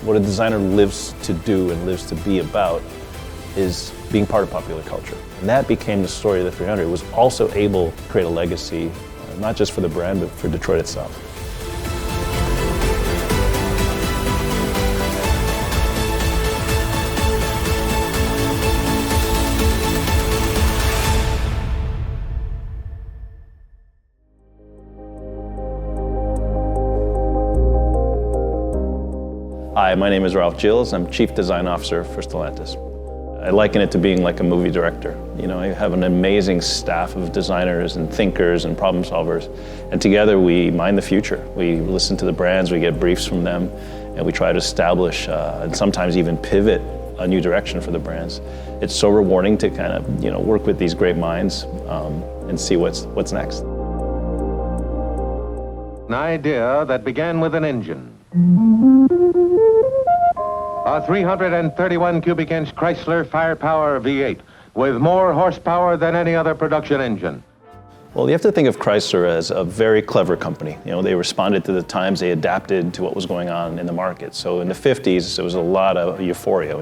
What a designer lives to do and lives to be about is being part of popular culture. And that became the story of the 300. It was also able to create a legacy, not just for the brand, but for Detroit itself. Hi, my name is 𝗵𝗿𝗆𝗵. I'm Chief Design Officer for Stellantis. I liken it to being like a movie director. You know, I have an amazing staff of designers and thinkers and problem solvers, and together we mine the future. We listen to the brands, we get briefs from them, and we try to establish and sometimes even pivot a new direction for the brands. It's so rewarding to kind of, work with these great minds and see what's next. An idea that began with an engine. A 331 cubic inch Chrysler Firepower V8 with more horsepower than any other production engine. Well, you have to think of Chrysler as a very clever company. They responded to the times, they adapted to what was going on in the market. So in the 50s, there was a lot of euphoria.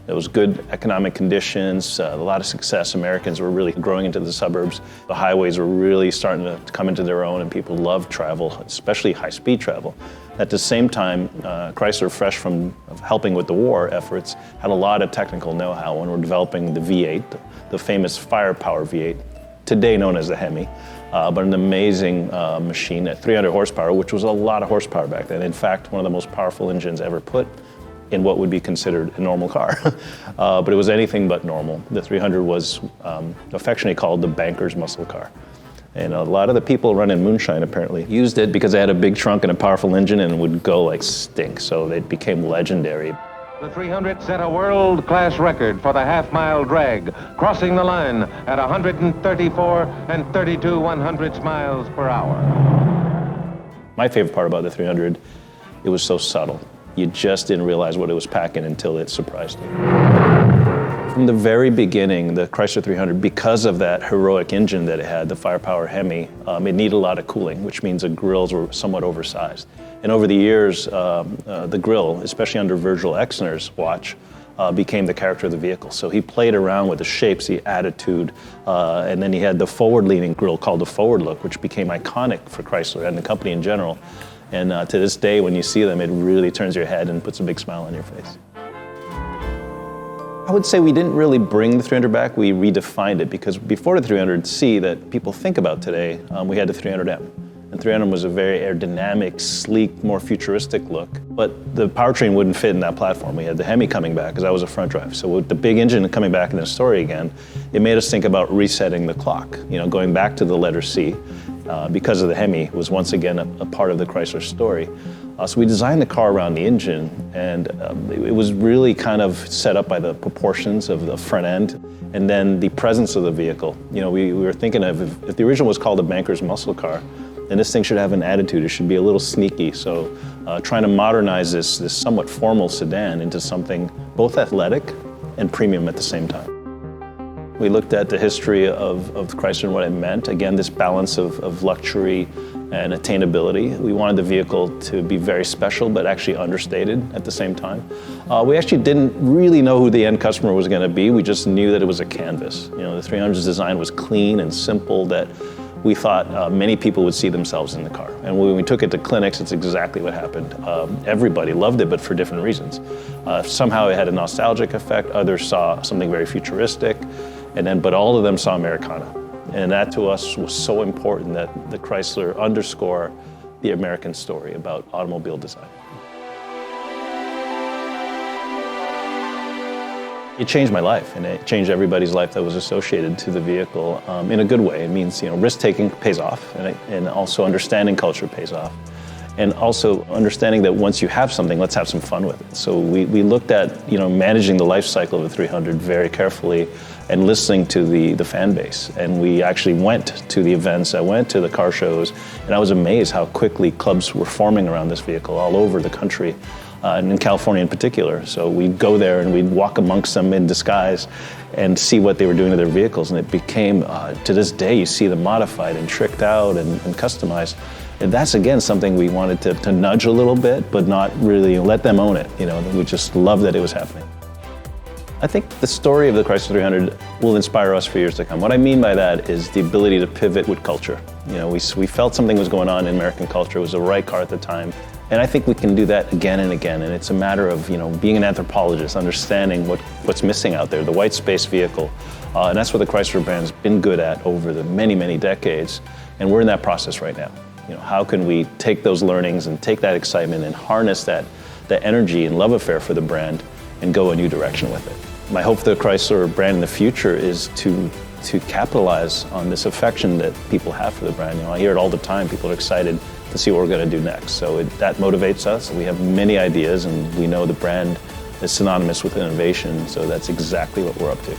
It was good economic conditions, a lot of success. Americans were really growing into the suburbs. The highways were really starting to come into their own, and people loved travel, especially high-speed travel. At the same time, Chrysler, fresh from helping with the war efforts, had a lot of technical know-how when we're developing the V8, the famous Firepower V8, today known as the Hemi, but an amazing machine at 300 horsepower, which was a lot of horsepower back then. In fact, one of the most powerful engines ever put in what would be considered a normal car. But it was anything but normal. The 300 was affectionately called the banker's muscle car. And a lot of the people running moonshine apparently used it because they had a big trunk and a powerful engine and would go like stink, so they became legendary. The 300 set a world-class record for the half-mile drag, crossing the line at 134 and 32/100 miles per hour. My favorite part about the 300, it was so subtle. You just didn't realize what it was packing until it surprised you. From the very beginning, the Chrysler 300, because of that heroic engine that it had, the Firepower Hemi, it needed a lot of cooling, which means the grills were somewhat oversized. And over the years, the grill, especially under Virgil Exner's watch, became the character of the vehicle. So he played around with the shapes, the attitude, and then he had the forward-leaning grill called the Forward Look, which became iconic for Chrysler and the company in general. And to this day, when you see them, it really turns your head and puts a big smile on your face. I would say we didn't really bring the 300 back, we redefined it, because before the 300C that people think about today, we had the 300M. And 300M was a very aerodynamic, sleek, more futuristic look, but the powertrain wouldn't fit in that platform. We had the Hemi coming back, because that was a front drive. So with the big engine coming back in the story again, it made us think about resetting the clock, going back to the letter C, because of the Hemi was once again a part of the Chrysler story. So we designed the car around the engine, and it was really kind of set up by the proportions of the front end and then the presence of the vehicle. We were thinking of, if the original was called the banker's muscle car, then this thing should have an attitude. It should be a little sneaky. So trying to modernize this somewhat formal sedan into something both athletic and premium at the same time. We looked at the history of Chrysler and what it meant. Again, this balance of luxury and attainability. We wanted the vehicle to be very special, but actually understated at the same time. We actually didn't really know who the end customer was going to be. We just knew that it was a canvas. The 300's design was clean and simple, that we thought many people would see themselves in the car. And when we took it to clinics, it's exactly what happened. Everybody loved it, but for different reasons. Somehow it had a nostalgic effect. Others saw something very futuristic. But all of them saw Americana. And that to us was so important, that the Chrysler underscore the American story about automobile design. It changed my life, and it changed everybody's life that was associated to the vehicle in a good way. It means, risk-taking pays off, and also understanding culture pays off. And also understanding that once you have something, let's have some fun with it. So we looked at, managing the life cycle of the 300 very carefully and listening to the fan base. And we actually went to the events, I went to the car shows, and I was amazed how quickly clubs were forming around this vehicle all over the country, and in California in particular. So we'd go there and we'd walk amongst them in disguise and see what they were doing to their vehicles. And it became, to this day, you see them modified and tricked out and customized. And that's, again, something we wanted to nudge a little bit, but not really let them own it. We just love that it was happening. I think the story of the Chrysler 300 will inspire us for years to come. What I mean by that is the ability to pivot with culture. We felt something was going on in American culture. It was the right car at the time. And I think we can do that again and again. And it's a matter of, being an anthropologist, understanding what's missing out there, the white space vehicle. And that's what the Chrysler brand's been good at over the many, many decades. And we're in that process right now. How can we take those learnings and take that excitement and harness that energy and love affair for the brand and go a new direction with it? My hope for the Chrysler brand in the future is to capitalize on this affection that people have for the brand. I hear it all the time. People are excited to see what we're going to do next. So that motivates us. We have many ideas, and we know the brand is synonymous with innovation. So that's exactly what we're up to.